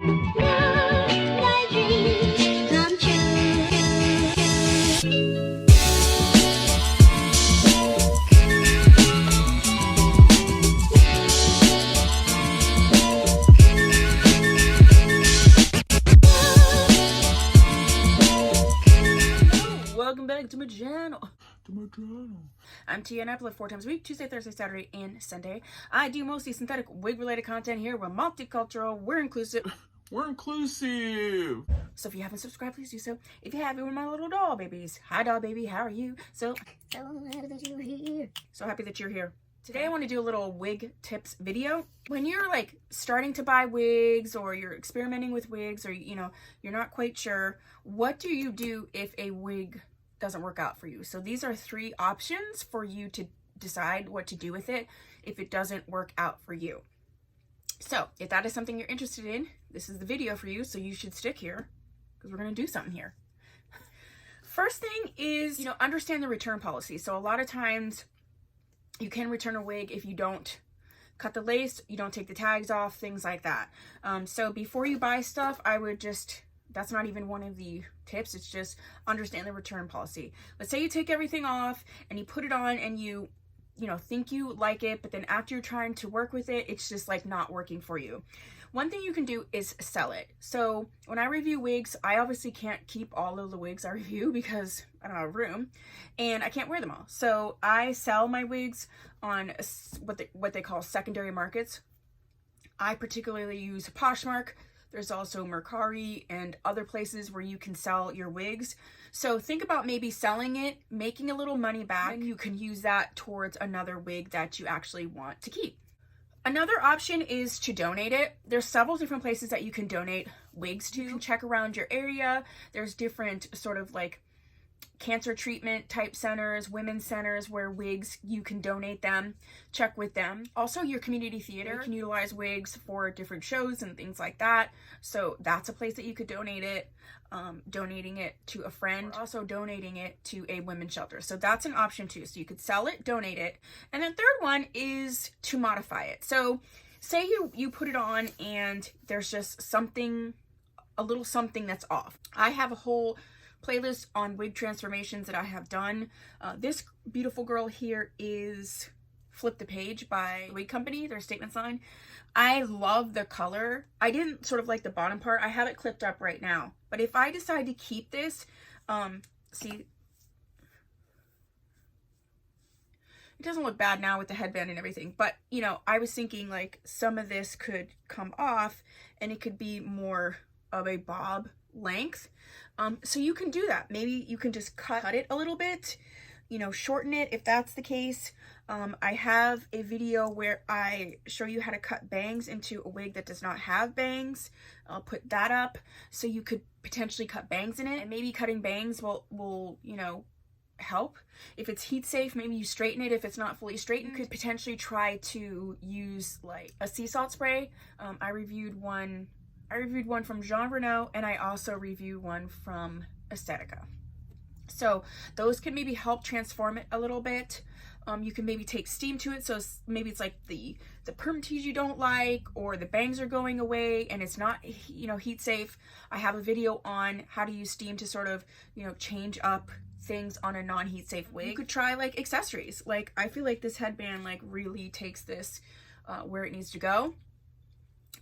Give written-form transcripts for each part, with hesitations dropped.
my dreams come true. Welcome back to my channel. I'm Tia and I upload 4 times a week, Tuesday, Thursday, Saturday, and Sunday. I do mostly synthetic wig related content here. We're multicultural, we're inclusive. We're inclusive. So if you haven't subscribed, please do so. If you have, you're my little doll babies. Hi doll baby, how are you? So happy that you're here. So happy that you're here. Today I want to do a little wig tips video. When you're like starting to buy wigs or you're experimenting with wigs or you're not quite sure, what do you do if a wig doesn't work out for you? So these are 3 options for you to decide what to do with it if it doesn't work out for you. So if that is something you're interested in, this is the video for you, so you should stick here because we're going to do something here. First thing is, understand the return policy. So a lot of times you can return a wig if you don't cut the lace, you don't take the tags off, things like that. So before you buy stuff, I would just, that's not even one of the tips, it's just understand the return policy. Let's say you take everything off and you put it on and you think you like it, but then after you're trying to work with it, it's just like not working for you. One thing you can do is sell it. So when I review wigs, I obviously can't keep all of the wigs I review because I don't have room and I can't wear them all. So I sell my wigs on what they call secondary markets. I particularly use Poshmark. There's also Mercari and other places where you can sell your wigs. So think about maybe selling it, making a little money back, and you can use that towards another wig that you actually want to keep. Another option is to donate it. There's several different places that you can donate wigs to. You can check around your area. There's different sort of like cancer treatment type centers, women's centers where wigs, you can donate them, check with them. Also your community theater can utilize wigs for different shows and things like that. So that's a place that you could donate it, donating it to a friend, or also donating it to a women's shelter. So that's an option too. So you could sell it, donate it. And then third one is to modify it. So say you put it on and there's just something, a little something that's off. I have a whole playlist on wig transformations that I have done. This beautiful girl here is Flip the Page by Wig Company, their statement sign. I love the color. I didn't sort of like the bottom part. I have it clipped up right now. But if I decide to keep this, see, it doesn't look bad now with the headband and everything. But, I was thinking like some of this could come off and it could be more of a bob length. So you can do that. Maybe you can just cut it a little bit, shorten it if that's the case. I have a video where I show you how to cut bangs into a wig that does not have bangs. I'll put that up so you could potentially cut bangs in it, and maybe cutting bangs will help. If it's heat safe, maybe you straighten it. If it's not fully straightened, you could potentially try to use like a sea salt spray. I reviewed one from Jean Renault, and I also reviewed one from Aesthetica. So those can maybe help transform it a little bit. You can maybe take steam to it. So maybe it's like the permatease you don't like, or the bangs are going away and it's not, heat safe. I have a video on how to use steam to sort of, change up things on a non-heat safe wig. You could try like accessories. Like I feel like this headband like really takes this where it needs to go,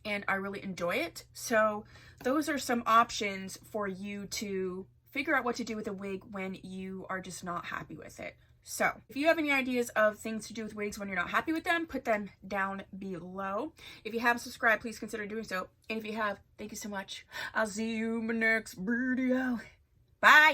and I really enjoy it. So those are some options for you to figure out what to do with a wig when you are just not happy with it. So if you have any ideas of things to do with wigs when you're not happy with them, put them down below. If you haven't subscribed, please consider doing so. And if you have, thank you so much. I'll see you in my next video. Bye.